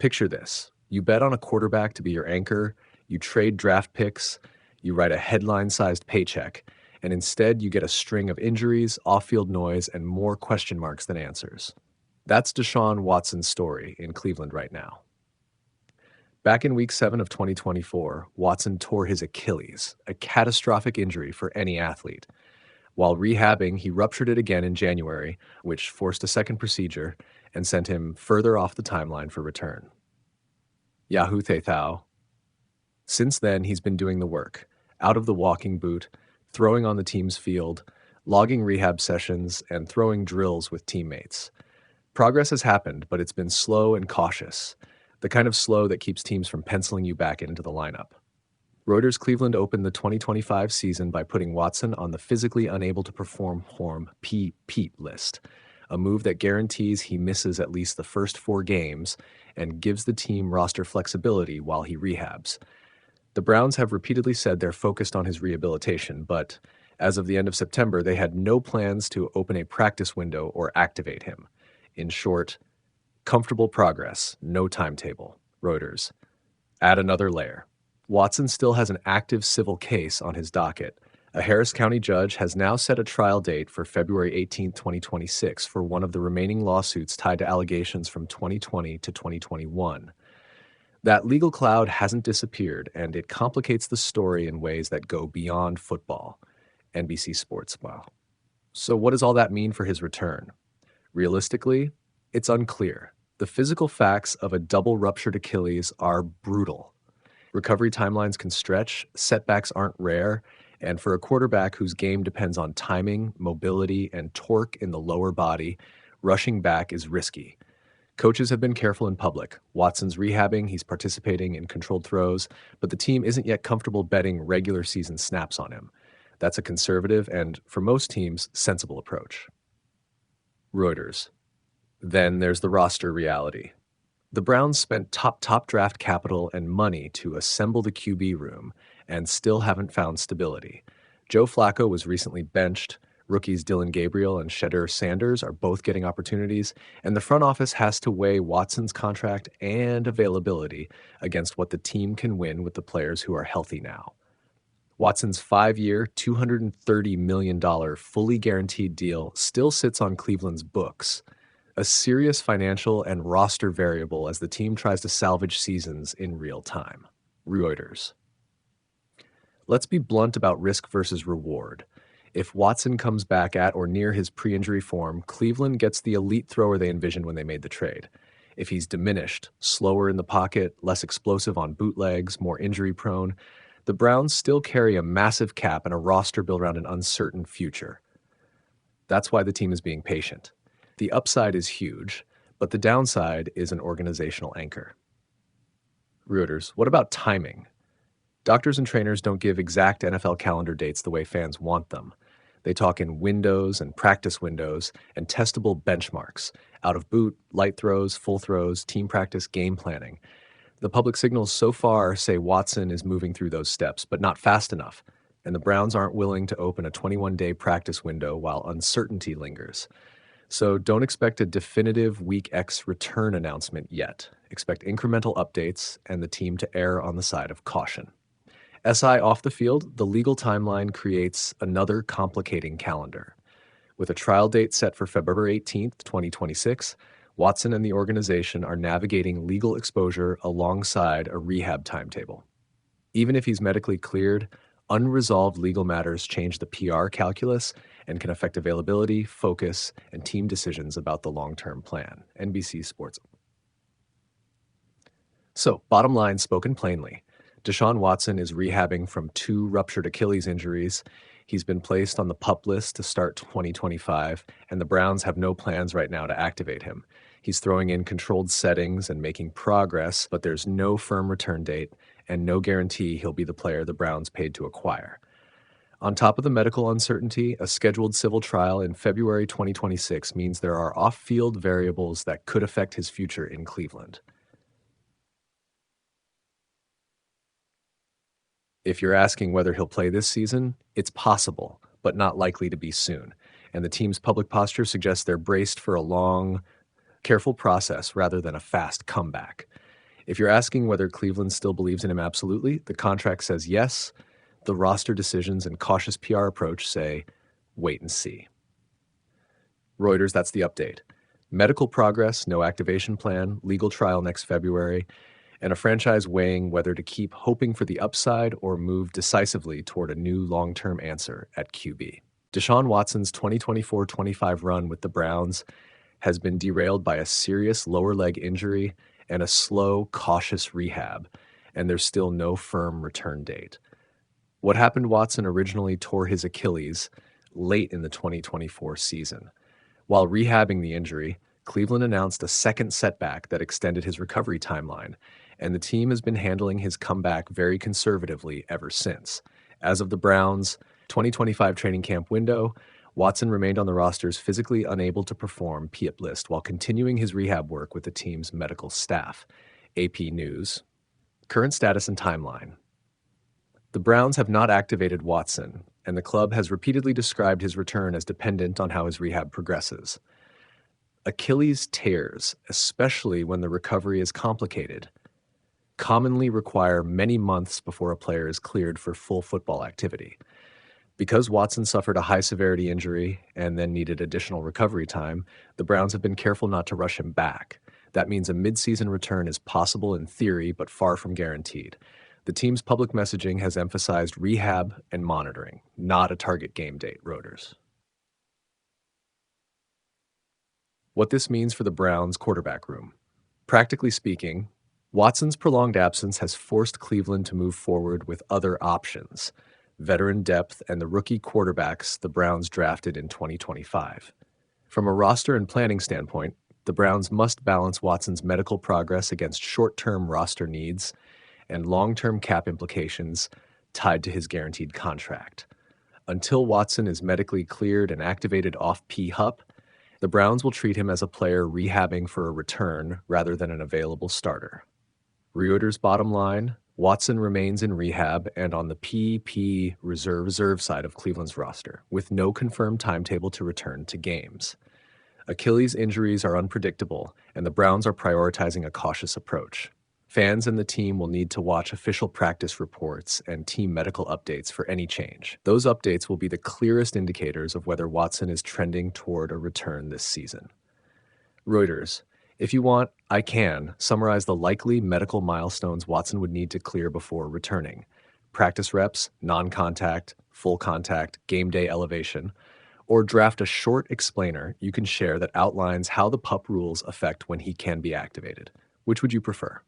Picture this. You bet on a quarterback to be your anchor, you trade draft picks, you write a headline-sized paycheck, and instead you get a string of injuries, off-field noise, and more question marks than answers. That's Deshaun Watson's story in Cleveland right now. Back in Week 7 of 2024, Watson tore his Achilles, a catastrophic injury for any athlete. While rehabbing, he ruptured it again in January, which forced a second procedure and sent him further off the timeline for return. Yahoo Thao. Since then, he's been doing the work, out of the walking boot, throwing on the team's field, logging rehab sessions, and throwing drills with teammates. Progress has happened, but it's been slow and cautious, the kind of slow that keeps teams from penciling you back into the lineup. Reuters Cleveland opened the 2025 season by putting Watson on the physically unable to perform PPEP list, a move that guarantees he misses at least the first 4 games and gives the team roster flexibility while he rehabs. The Browns have repeatedly said they're focused on his rehabilitation, but as of the end of September, they had no plans to open a practice window or activate him. In short, comfortable progress, no timetable. Reuters. Add another layer. Watson still has an active civil case on his docket. A Harris County judge has now set a trial date for February 18, 2026 for one of the remaining lawsuits tied to allegations from 2020 to 2021. That legal cloud hasn't disappeared, and it complicates the story in ways that go beyond football. NBC Sports. Wow. So what does all that mean for his return? Realistically, it's unclear. The physical facts of a double ruptured Achilles are brutal. Recovery timelines can stretch, setbacks aren't rare, and for a quarterback whose game depends on timing, mobility, and torque in the lower body, rushing back is risky. Coaches have been careful in public. Watson's rehabbing, he's participating in controlled throws, but the team isn't yet comfortable betting regular season snaps on him. That's a conservative and, for most teams, sensible approach. Reuters. Then there's the roster reality. The Browns spent top draft capital and money to assemble the QB room and still haven't found stability. Joe Flacco was recently benched. Rookies Dylan Gabriel and Shedeur Sanders are both getting opportunities, and the front office has to weigh Watson's contract and availability against what the team can win with the players who are healthy now. Watson's 5-year, $230 million fully guaranteed deal still sits on Cleveland's books, a serious financial and roster variable as the team tries to salvage seasons in real time. Reuters. Let's be blunt about risk versus reward. If Watson comes back at or near his pre-injury form, Cleveland gets the elite thrower they envisioned when they made the trade. If he's diminished, slower in the pocket, less explosive on bootlegs, more injury-prone, the Browns still carry a massive cap and a roster built around an uncertain future. That's why the team is being patient. The upside is huge, but the downside is an organizational anchor. Reuters. What about timing? Doctors and trainers don't give exact NFL calendar dates the way fans want them. They talk in windows and practice windows and testable benchmarks, out of boot, light throws, full throws, team practice, game planning. The public signals so far say Watson is moving through those steps, but not fast enough, and the Browns aren't willing to open a 21-day practice window while uncertainty lingers. So don't expect a definitive Week X return announcement yet. Expect incremental updates and the team to err on the side of caution. SI off the field, the legal timeline creates another complicating calendar. With a trial date set for February 18, 2026, Watson and the organization are navigating legal exposure alongside a rehab timetable. Even if he's medically cleared, unresolved legal matters change the PR calculus and can affect availability, focus, and team decisions about the long-term plan. NBC Sports. So, bottom line spoken plainly, Deshaun Watson is rehabbing from 2 ruptured Achilles injuries. He's been placed on the PUP list to start 2025, and the Browns have no plans right now to activate him. He's throwing in controlled settings and making progress, but there's no firm return date and no guarantee he'll be the player the Browns paid to acquire. On top of the medical uncertainty, a scheduled civil trial in February 2026 means there are off-field variables that could affect his future in Cleveland. If you're asking whether he'll play this season, it's possible, but not likely to be soon. And the team's public posture suggests they're braced for a long, careful process rather than a fast comeback. If you're asking whether Cleveland still believes in him absolutely, the contract says yes. The roster decisions and cautious PR approach say wait and see. Reuters, that's the update. Medical progress, no activation plan, legal trial next February, and a franchise weighing whether to keep hoping for the upside or move decisively toward a new long-term answer at QB. Deshaun Watson's 2024-25 run with the Browns has been derailed by a serious lower leg injury and a slow, cautious rehab, and there's still no firm return date. What happened to Watson originally tore his Achilles late in the 2024 season. While rehabbing the injury, Cleveland announced a second setback that extended his recovery timeline, and the team has been handling his comeback very conservatively ever since. As of the Browns' 2025 training camp window, Watson remained on the roster's physically unable to perform PIP list while continuing his rehab work with the team's medical staff. AP News. Current status and timeline. The Browns have not activated Watson, and the club has repeatedly described his return as dependent on how his rehab progresses. Achilles tears, especially when the recovery is complicated, commonly require many months before a player is cleared for full football activity. Because Watson suffered a high-severity injury and then needed additional recovery time, the Browns have been careful not to rush him back. That means a mid-season return is possible in theory, but far from guaranteed. The team's public messaging has emphasized rehab and monitoring, not a target game date, Reuters. What this means for the Browns' quarterback room. Practically speaking, Watson's prolonged absence has forced Cleveland to move forward with other options, veteran depth, and the rookie quarterbacks the Browns drafted in 2025. From a roster and planning standpoint, the Browns must balance Watson's medical progress against short-term roster needs and long-term cap implications tied to his guaranteed contract. Until Watson is medically cleared and activated off PHUP, the Browns will treat him as a player rehabbing for a return rather than an available starter. Reuters' bottom line, Watson remains in rehab and on the PP reserve side of Cleveland's roster, with no confirmed timetable to return to games. Achilles injuries are unpredictable, and the Browns are prioritizing a cautious approach. Fans and the team will need to watch official practice reports and team medical updates for any change. Those updates will be the clearest indicators of whether Watson is trending toward a return this season. Reuters. If you want, I can summarize the likely medical milestones Watson would need to clear before returning. Practice reps, non-contact, full contact, game day elevation, or draft a short explainer you can share that outlines how the PUP rules affect when he can be activated. Which would you prefer?